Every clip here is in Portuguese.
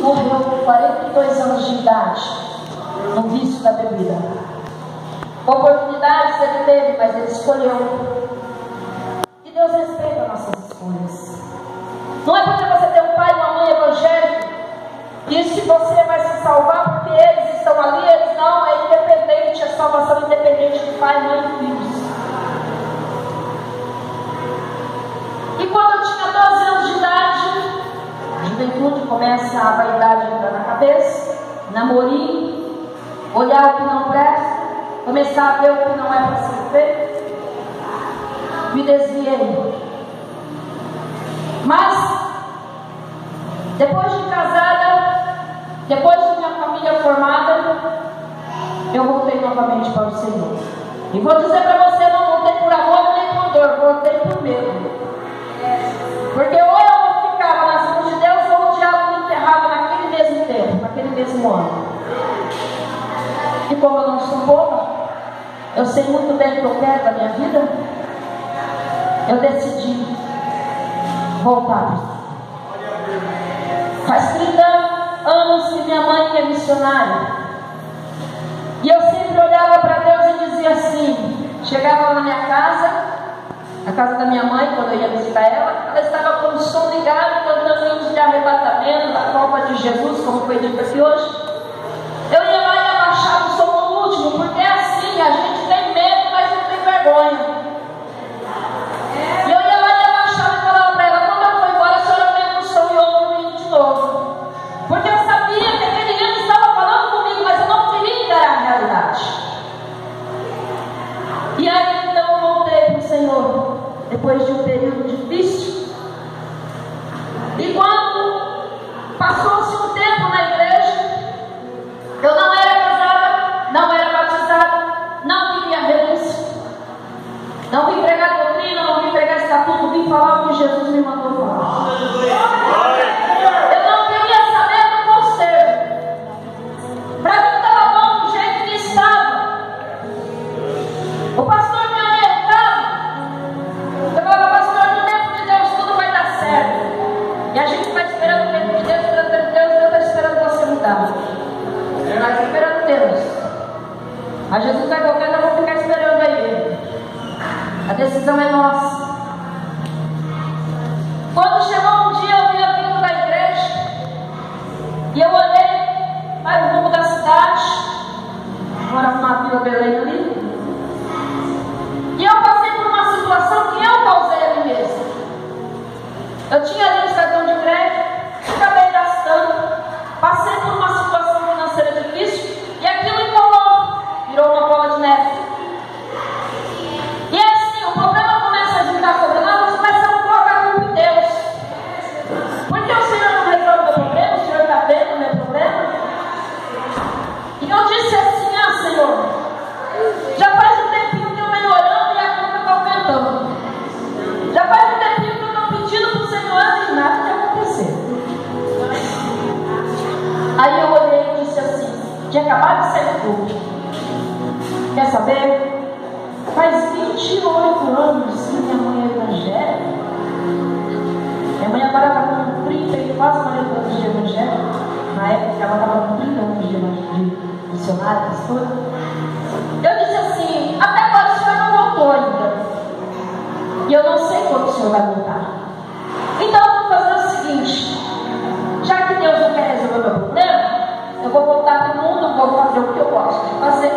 morreu com 42 anos de idade, no vício da bebida. Oportunidades ele teve, mas ele escolheu. E Deus respeita nossas escolhas. Não é porque você tem um pai e uma mãe evangélica que se você vai se salvar porque eles estão ali, eles não. É independente, é salvação independente de pai, mãe e filhos. E quando eu tinha 12 anos de idade, a juventude começa a vaidade a entrar na cabeça, namorinho, olhar o que não presta, começar a ver o que não é para ser feito. Me desviei. Mas, depois de casada, depois de minha família formada, eu voltei novamente para o Senhor. E vou dizer para você, não voltei por amor nem por dor, voltei por medo. Porque ou eu ficava nas mãos de Deus, ou o diabo me enterrava naquele mesmo tempo, naquele mesmo ano. E como eu não sou boba, eu sei muito bem o que eu quero da minha vida, eu decidi voltar. Faz 30 anos que minha mãe é missionária. E eu sempre olhava para Deus e dizia assim, chegava lá na minha casa, a casa da minha mãe, quando eu ia visitar ela estava com o som ligado, cantando hinos de arrebatamento, da copa de Jesus, como foi dito aqui hoje. Eu ia lá e abaixava o som no último, porque é assim, a gente tem medo, mas não tem vergonha. E eu ia lá e abaixava e falava para ela, quando eu for embora, a senhora aumenta o som e ouve o hino de novo. Porque eu sabia que aquele hino estava falando comigo, mas eu não queria encarar a realidade. E aí então eu voltei para o Senhor, depois de um período difícil. E quando passou-se um tempo na igreja, eu não era casada, não era batizada, não queria renúncia, não vim pregar doutrina, não vim pregar estatuto, vim falar o que Jesus me mandou falar. Eu não queria saber do conselho. Para mim estava bom do jeito que estava. O pastor me orientava. Eu falava, pastor, no tempo de Deus tudo vai dar certo. E a gente está esperando o tempo de Deus, Deus está esperando você mudar. Está esperando Deus. Mas Jesus vai qualquer, nós vamos ficar esperando aí. A decisão é nossa. Quando chegou um dia, eu vinha vindo da igreja e eu olhei para o rumo da cidade. Morava numa Vila Belém ali. E eu passei por uma situação que eu causei a mim mesma. Eu tinha ali um cartão de crédito, acabei gastando, passei por uma situação financeira difícil e aquilo empolou, virou uma bola de neve. E é assim, o problema começa a juntar sobre nós, começa a colocar a culpa em Deus. Porque o Senhor não resolve o meu problema, o Senhor está vendo o meu problema. E eu disse assim, Senhor, já faz um tempinho que eu venho orando e a culpa está aumentando. Já faz um tempinho que eu estou pedindo para o Senhor e nada que acontecer. Aí eu olhei e disse assim, tinha acabado de sair do culto. Quer saber? Faz 28 anos que minha mãe é evangélica. Minha mãe agora está com 30 e quase 40 anos de evangélica. Na época ela estava com 30 anos de missionária, pastora. Eu disse assim, até agora o senhor não voltou ainda. E eu não sei quando o senhor vai voltar. Então eu vou fazer o seguinte, já que Deus não quer resolver o meu problema, eu vou voltar para o mundo, vou fazer o que eu gosto de fazer.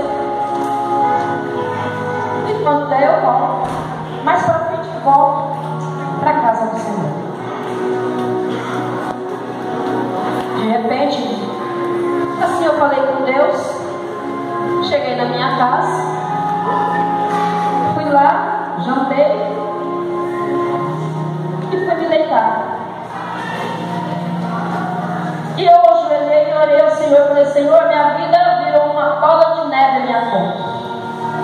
E quando der eu volto. Mais para frente eu volto para a casa do Senhor. De repente, assim eu falei com Deus. Cheguei na minha casa, fui lá, jantei e fui me deitar. E eu ajoelhei e orei ao Senhor, falei, Senhor, minha vida virou uma bola de neve na minha conta.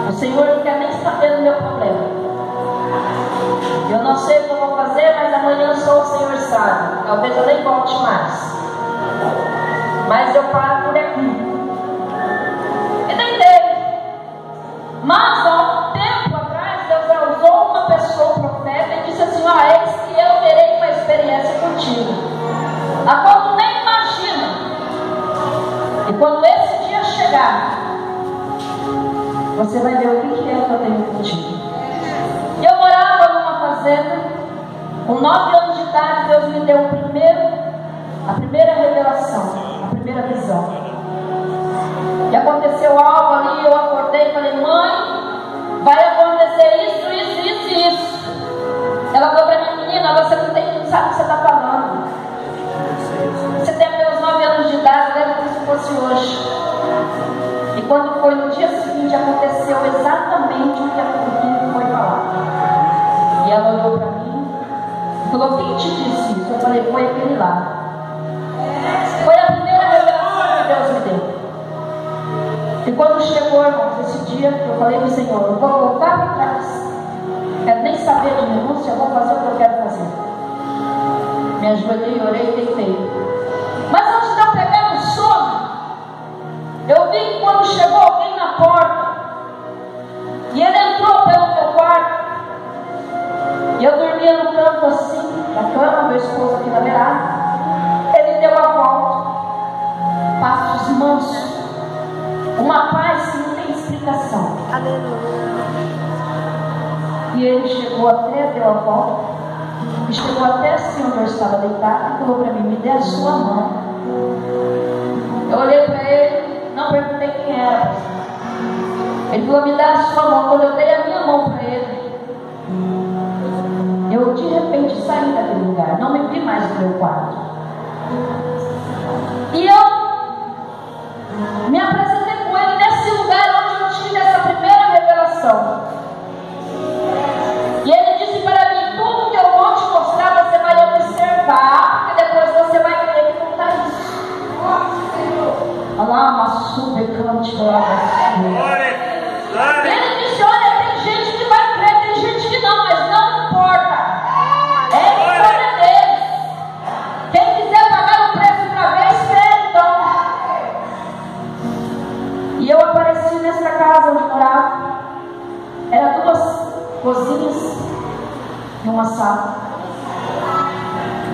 O Senhor não quer nem saber do meu problema. Eu não sei o que eu vou fazer, mas amanhã só o Senhor sabe. Talvez eu nem volte mais. Mas eu paro por aqui. E deitei. Mas há um tempo atrás, Deus usou uma pessoa, um profeta, e disse assim, eis que eu terei uma experiência contigo, a qual tu nem imagina. você vai ver o que é que eu tenho contigo. Eu morava numa fazenda, com 9 anos de idade, Deus me deu a primeira revelação, a primeira visão. E aconteceu algo ali, eu acordei e falei, mãe, vai acontecer isso, isso, isso e isso. Ela falou para mim, menina, você não sabe o que você está falando. Você tem meus 9 anos de idade, lembra como se fosse hoje. E quando foi no dia seguinte, aconteceu exatamente o que aquilo foi falado. E ela olhou para mim e falou, quem te disse isso? Eu falei, foi aquele lá. Foi a primeira revelação que Deus me deu. E quando chegou, irmãos, esse dia, eu falei para o Senhor, eu vou voltar para trás. Quero nem saber de renúncia, eu vou fazer o que eu quero fazer. Me ajoelhei, orei e deitei. Mas antes de eu pegar no sono, eu vi que quando chegou alguém na porta, e ele entrou pelo meu quarto, e eu dormia no canto assim, da cama, meu esposo aqui na beirada, ele deu a volta, passos mansos, uma paz que não tem explicação. Aleluia. E ele chegou até, deu a volta, e chegou até assim onde eu estava deitado, e falou para mim, me dê a sua mão. Eu olhei para ele, não perguntei quem era. Ele falou, me dá a sua mão. Quando eu dei a minha mão para ele, eu de repente saí daquele lugar, não me vi mais no meu quarto. E eu me apresentei com ele nesse lugar onde eu tive essa primeira revelação. E ele disse para mim, tudo que eu vou te mostrar, você vai observar, porque depois você vai querer me contar isso. Olá, uma super cante lá. Ele disse, olha, tem gente que vai crer, tem gente que não, mas não importa. É a escolha deles. Quem quiser pagar o preço para ver, espere então. E eu apareci nessa casa onde morava. Era 2 cozinhas e uma sala.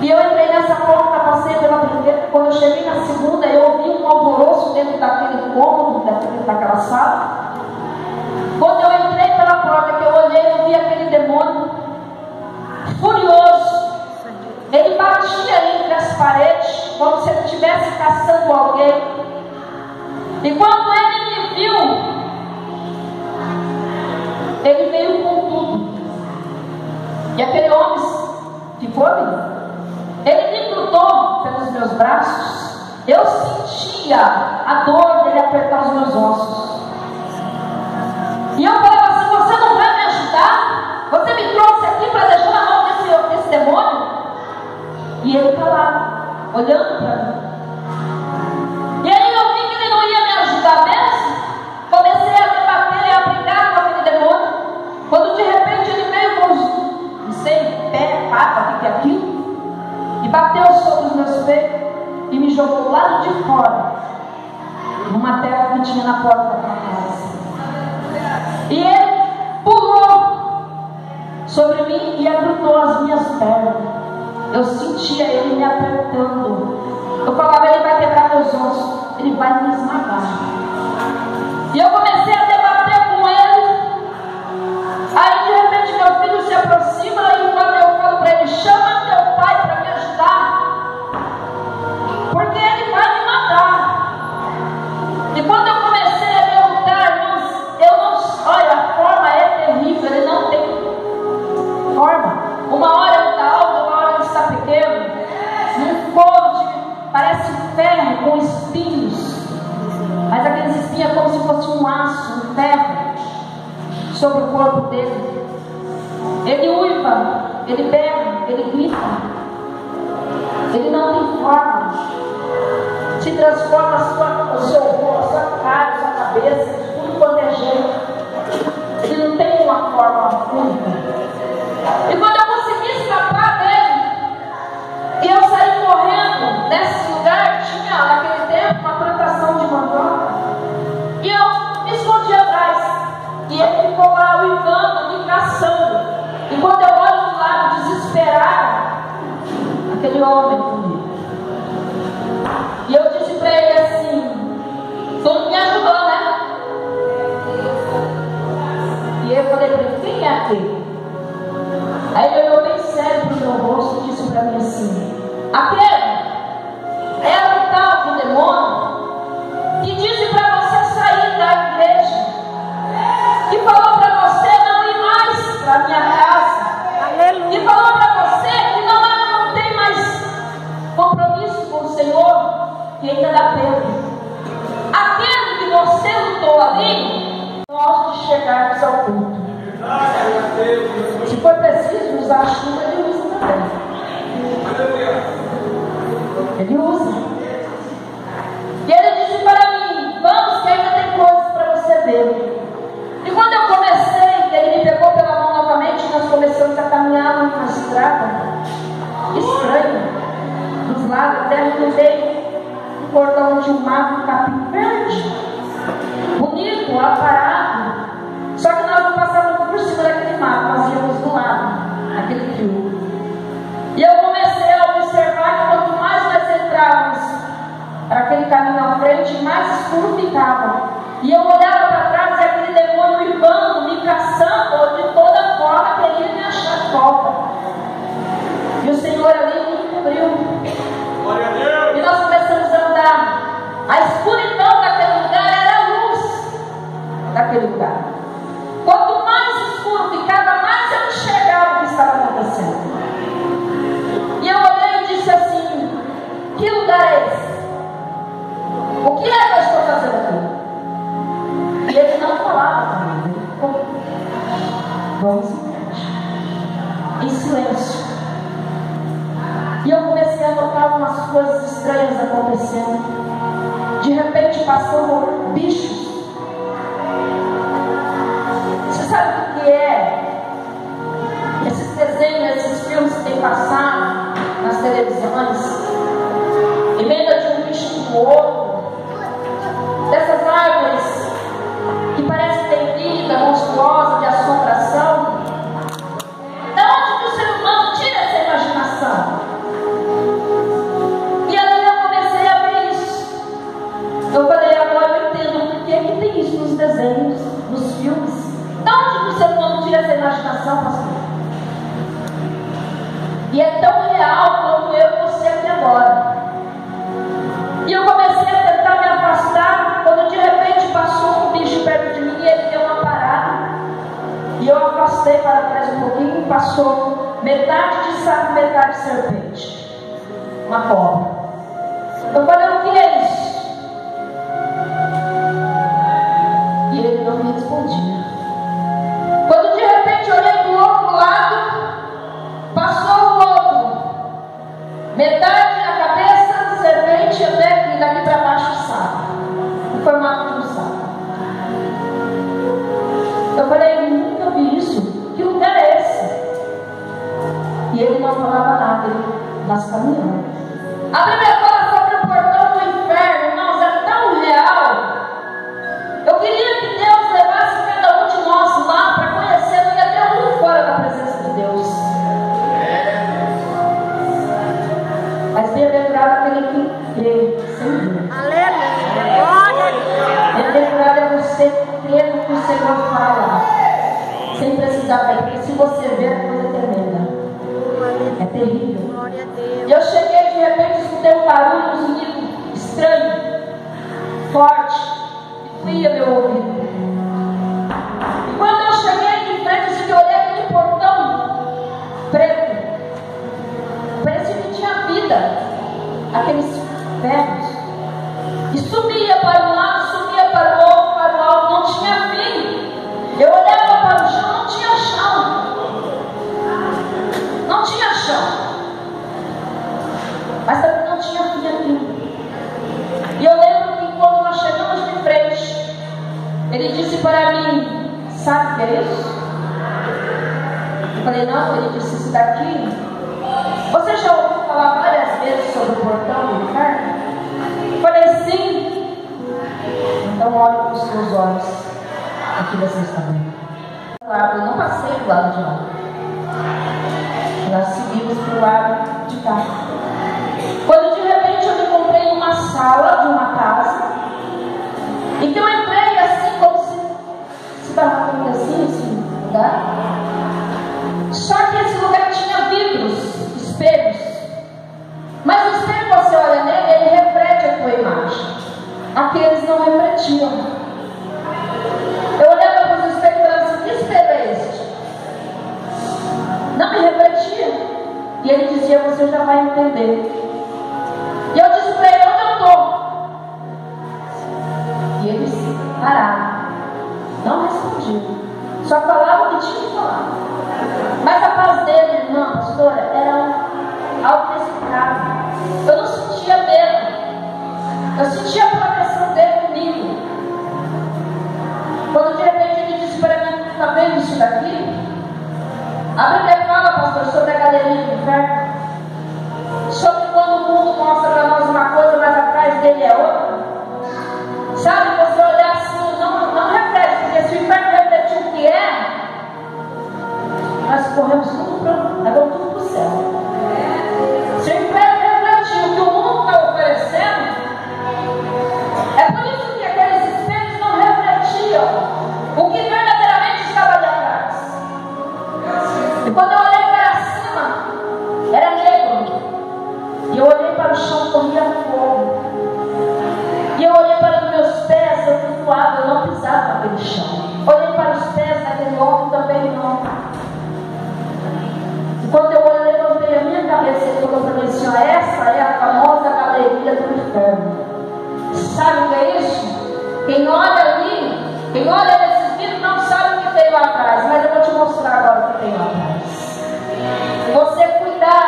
E eu entrei nessa porta, passei pela primeira. Quando eu cheguei na segunda, eu ouvi um alvoroço dentro daquele cômodo, daquela sala. Quando eu entrei pela porta, que eu olhei, eu vi aquele demônio furioso. Ele batia entre as paredes, como se ele estivesse caçando alguém. E quando ele me viu, ele veio com tudo. E aquele homem ficou ali. Ele me grudou pelos meus braços. Eu sentia a dor dele apertar os meus ossos. E eu falava assim, você não vai me ajudar? Você me trouxe aqui para deixar na mão desse demônio? E ele está lá, olhando para mim. E aí eu vi que ele não ia me ajudar mesmo. Comecei a debater e a brigar com aquele demônio. Quando de repente ele veio com os, não sei, pé, pata, o que é aquilo, e bateu sobre os meus peitos e me jogou do lado de fora, numa terra que tinha na porta da minha casa. E ele pulou sobre mim e agrudou as minhas pernas. Eu sentia ele me apertando. Eu falava, ele vai quebrar meus ossos, ele vai me esmagar. E eu comecei a debater com ele. Aí de repente meu filho se aproxima e quando eu falo para ele, chama teu pai para me ajudar, porque ele vai me matar. E quando eu comecei a perguntar, irmãos, eu não, olha, a forma é terrível, ele não tem forma. Uma hora ele está alto, uma hora ele está pequeno, num forro de, parece ferro com espinhos, mas aqueles espinhos é como se fosse um aço, um ferro sobre o corpo dele. Ele uiva, ele berra, ele grita. Ele não tem forma. Se transforma o seu corpo, a sua cara, a sua cabeça, tudo quanto é jeito. Ele não tem uma forma única. E quando eu consegui escapar dele, e eu saí correndo nesse lugar, tinha naquele tempo uma plantação de mandioca, e eu me escondi atrás. E ele ficou lá uivando, me caçando. E quando eu olho do lado desesperado, aquele homem comigo. E eu disse para ele assim, tu não me ajudou, né? que ainda dá Pedro. Aquele que você lutou ali, nós de chegarmos ao culto. Se for preciso usar a chuva, ele usa também. Ele usa. E ele disse para mim: vamos, que ainda tem coisas para você ver. E quando eu comecei, ele me pegou pela mão novamente, nós começamos a caminhar numa estrada estranha, dos lados, até no meio, um cordão de um mato, um capim verde, bonito, aparado. Só que nós não passávamos por cima daquele mato, nós íamos do lado, aquele rio. E eu comecei a observar que quanto mais nós entrávamos para aquele caminho à frente, mais escuro ficava. E eu olhava para trás e aquele demônio uivando, me caçando, de toda forma queria me achar de volta. E o Senhor ali me cobriu. Glória a Deus. E nós começamos a andar. A escuridão daquele lugar era a luz daquele lugar. Quanto mais escuro ficava, mais eu enxergava o que estava acontecendo. E eu olhei e disse assim: que lugar é esse? O que é que eu estou fazendo aqui? E ele não falava comigo. Vamos em frente, em silêncio. E eu comecei a notar umas coisas estranhas acontecendo. De repente passaram bichos. Você sabe o que é? Esses desenhos, esses filmes que tem passado nas televisões, emenda de um bicho com o outro, dessas árvores que parece que tem vida monstruosa de assombração. Da onde que o ser humano tira essa imaginação? E ali eu comecei a ver isso. Eu falei: agora eu entendo por que tem isso nos desenhos, nos filmes. Da onde que o ser humano tira essa imaginação, pastor? E é tão real quanto eu e você aqui agora. E eu comecei a tentar me afastar, quando de repente passou um bicho perto de mim e ele deu uma parada. E eu afastei para trás um pouquinho, passou metade de sapo, metade de serpente. Uma cobra. Eu falei: o que é isso? E ele não me respondia. Quando de repente eu olhei para o outro lado, passou o outro. Metade na cabeça, serpente, até aqui, daqui para baixo, sapo. O formato de um sapo. Eu falei: nunca vi isso. Que lugar é esse? E ele não falava nada, nós caminhamos. A Bíblia fala sobre o portão do inferno, irmãos, é tão real. Eu queria que Deus levasse cada um de nós lá para conhecer, não ia ter um fora da presença de Deus. Mas bem-aventurado aquele que crê sem dúvida. Aleluia. Glória a Deus. Bem-aventurado é você crer no que o Senhor fala, sem precisar ver, porque se você ver, a coisa é tremenda. É terrível. Glória a Deus. E eu cheguei, de repente, escutei um barulho, um zunido estranho, forte, e doía meu ouvido. E quando eu cheguei de frente, eu olhei aquele portão preto, parecia que tinha vida, aqueles ferros, e subia para um lado, subia para o outro, para o alto, não tinha fim. Eu olhava para o chão, não tinha chão. Não tinha chão. Mas também não tinha fim aqui. E eu lembro que quando nós chegamos de frente, ele disse para mim: sabe o que é isso? Eu falei: não. Ele disse: isso daqui, você já ouviu falar várias vezes sobre o portão do inferno? Eu falei: sim. Então olhe com os seus olhos. Aqui você está vendo. Eu não passei do lado de lá. Nós seguimos para o lado de cá. Quando de repente eu me encontrei em uma sala de uma casa, e que eu entrei assim, como se estava assim, esse lugar. Só que esse lugar tinha vidros, espelhos. Mas o espelho, você olha nele, ele reflete a tua imagem. Aqueles não refletiam. Eu olhava para os espelhos e falava assim: que espelho é este? Não me refletia. E ele dizia: você já vai entender. E eu disse para ele: onde eu estou? discutiu. Só falava o que tinha que falar. Mas a paz dele, irmã, pastora, era algo inexplicável. Eu não sentia medo. Eu sentia a proteção dele comigo. Quando de repente ele disse para mim: está vendo isso daqui? A Bíblia fala, pastor, sobre a galeria do inferno. Sobre quando o mundo mostra para nós uma coisa, mas atrás dele é outra. Sabe, você olhar assim, não reflete, porque se o inferno refletir o que é, nós corremos tudo para o céu. Se o inferno refletir o que o mundo está oferecendo, é por isso que aqueles espelhos não refletiam o que verdadeiramente estava ali atrás. E quando eu olhei para cima, era negro. E eu olhei para o chão, corria fogo. E eu olhei para os meus pés, eu flutuava, eu não pisava naquele chão. Olhei para os pés daquele homem, também não. E quando eu levantei a minha cabeça, ele falou para mim assim: ó, essa é a famosa galeria do inferno. Sabe o que é isso? Quem olha ali, quem olha nesses vídeos não sabe o que tem lá atrás, mas eu vou te mostrar agora o que tem lá atrás. Você cuidar,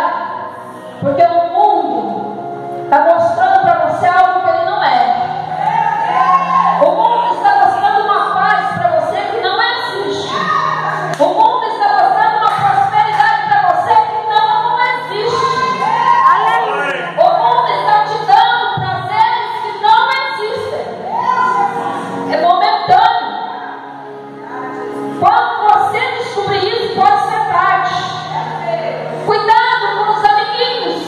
porque o mundo está mostrando para você algo que ele não é. O mundo está mostrando uma paz para você que não existe. O mundo está mostrando uma prosperidade para você que não existe. Aleluia. O mundo está te dando prazeres que não existem. É momentâneo. Quando você descobrir isso, pode ser tarde. Cuidado com os amiguinhos.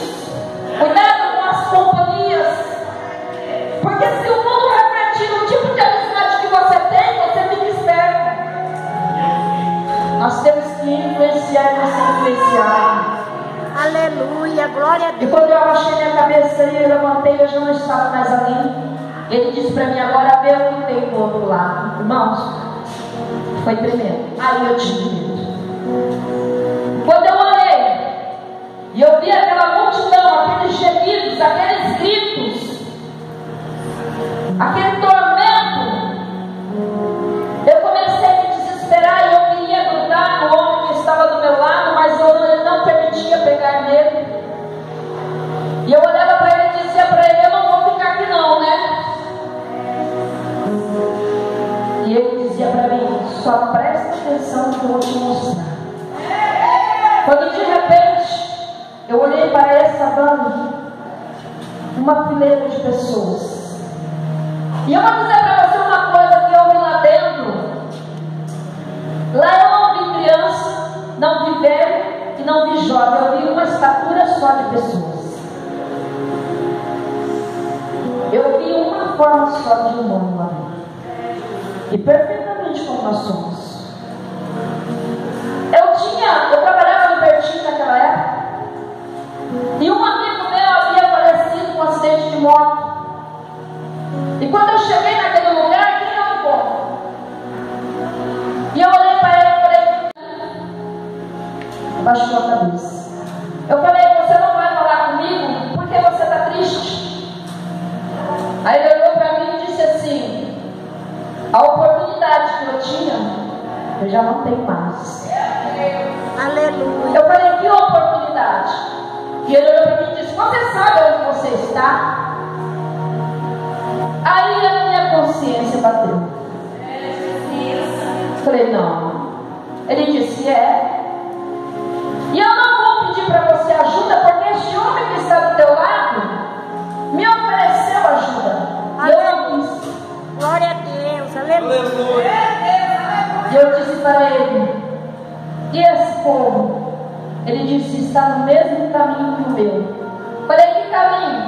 Cuidado com as companhias. Porque se o mundo refletir o tipo de amizade que você tem, você fica esperto. Nós temos que influenciar e não ser influenciado. Aleluia, glória a E Deus. quando eu abaixei minha cabeça e eu levantei, eu já não estava mais ali. Ele disse para mim: agora vê o que tem do outro lado. Irmãos, foi tremendo. Aí eu tive medo. Quando eu olhei e eu vi aquela multidão, aqueles gemidos, aqueles gritos, aquele tormento, eu comecei a me desesperar e eu queria grudar no homem que estava do meu lado, mas ele não permitia pegar nele. E eu olhava para ele e dizia para ele: eu não vou ficar aqui não, né? E ele dizia para mim: só presta atenção que eu vou te mostrar. Quando de repente eu olhei para essa banda, uma fileira de pessoas. E eu vou dizer para você uma coisa que eu vi lá dentro. Lá eu não vi criança, não vi velho e não vi jovem. Eu vi uma estatura só de pessoas. Eu vi uma forma só de humano lá dentro. E perfeitamente como nós somos. Eu trabalhava no Bertinho naquela época. E um amigo meu havia falecido com um acidente de moto. E quando eu cheguei naquele lugar, quem eu encontro? E eu olhei para ele e falei: abaixou a cabeça. Eu falei: você não vai falar comigo porque você está triste? Aí ele olhou para mim e disse assim: a oportunidade que eu tinha, eu já não tenho mais. Aleluia. Eu falei: que oportunidade? E ele olhou para mim e disse: você sabe onde você está? Aí a minha consciência bateu. Falei: não. Ele disse: é. E eu não vou pedir para você ajuda, porque este homem que está do teu lado me ofereceu ajuda. E eu não quis. Glória a Deus, aleluia. E eu disse para ele: e esse povo? Ele disse: está no mesmo caminho que o meu. Falei: que caminho?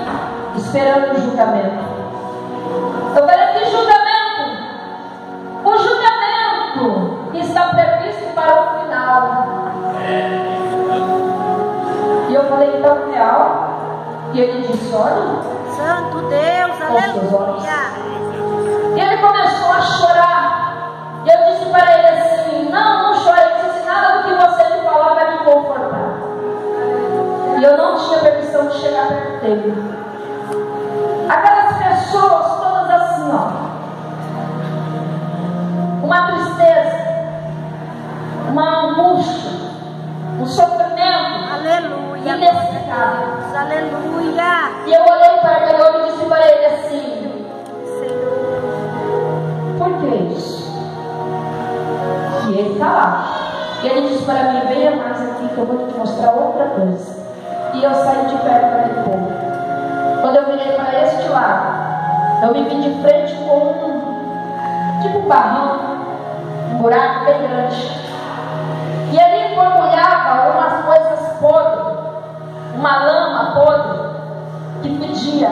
Esperando o julgamento. Eu falei: que julgamento? O julgamento que está previsto para o final. E eu falei: então real? E ele disse: olha, Santo Deus, aleluia. E ele começou a chorar. E eu disse para ele assim: não chore. Ele disse: nada do que você me falar vai me confortar. E eu não tinha permissão de chegar perto dele. Aquelas pessoas todas assim, ó, uma tristeza, E ele disse para mim: venha mais aqui que eu vou te mostrar outra coisa. E eu saí de perto daquele povo. Quando eu virei para este lado, eu me vi de frente com tipo um barrão, um buraco bem grande. E ali borbulhava umas coisas podres, uma lama podre que pedia.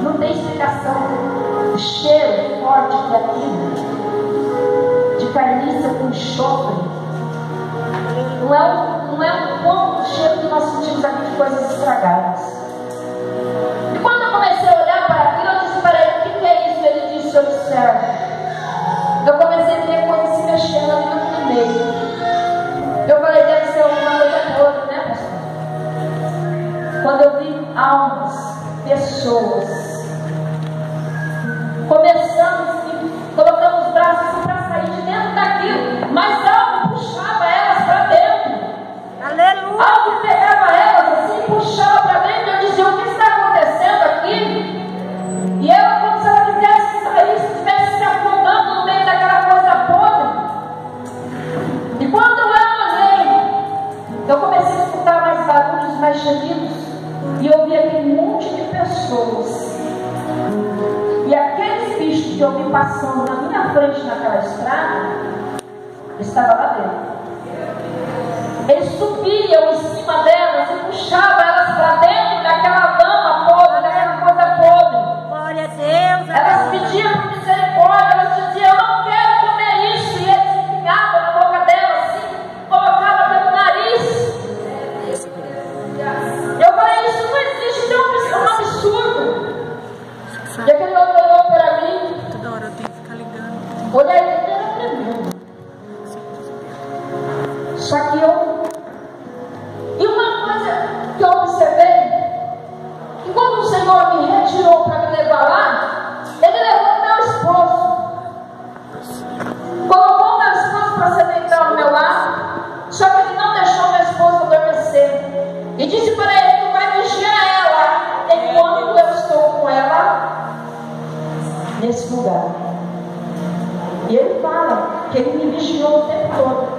Não tem explicação. O cheiro forte que é aquilo, de carniça com enxofre. Não é um pouco o cheiro que nós sentimos aqui de coisas estragadas. E quando eu comecei a olhar para aquilo, eu disse para ele: o que é isso? Ele disse: observe. Eu comecei a ver coisas se mexendo ali no meio. Eu falei: deve ser alguma coisa boa, né, pastor? Quando eu vi almas, pessoas, começamos e colocamos os braços assim para sair de dentro daquilo, mas algo puxava elas para dentro. Aleluia. Algo pegava elas assim, puxava para dentro. Eu dizia: o que está acontecendo aqui? E ela, como se ela quisesse sair, se estivesse se afogando no meio daquela coisa podre. E quando eu olhei, eu comecei a escutar mais barulhos, mais gemidos, e eu vi aquele monte de pessoas. E aqueles bichos que eu vi passando na minha frente naquela estrada, estava lá dentro. Eles subiam em cima delas e puxavam elas para dentro daquela lama podre, daquela coisa podre. Glória a Deus. Elas pediam por misericórdia, elas diziam: eu não quero comer isso. E eles enfiavam na boca delas assim, colocavam pelo nariz. Eu falei: isso não existe, isso é um absurdo. E aquele homem olhou para mim. Toda hora eu tenho que ficar ligando. Olhar ele era tremendo. Só que e uma coisa que eu observei, que quando o Senhor me retirou para me levar lá, Ele levou meu esposo, colocou meu esposo para se deitar ao meu lado, só que Ele não deixou meu esposo adormecer, e disse para ele: tu vai vigiar ela enquanto eu estou com ela nesse lugar. E ele fala que ele me vigiou o tempo todo.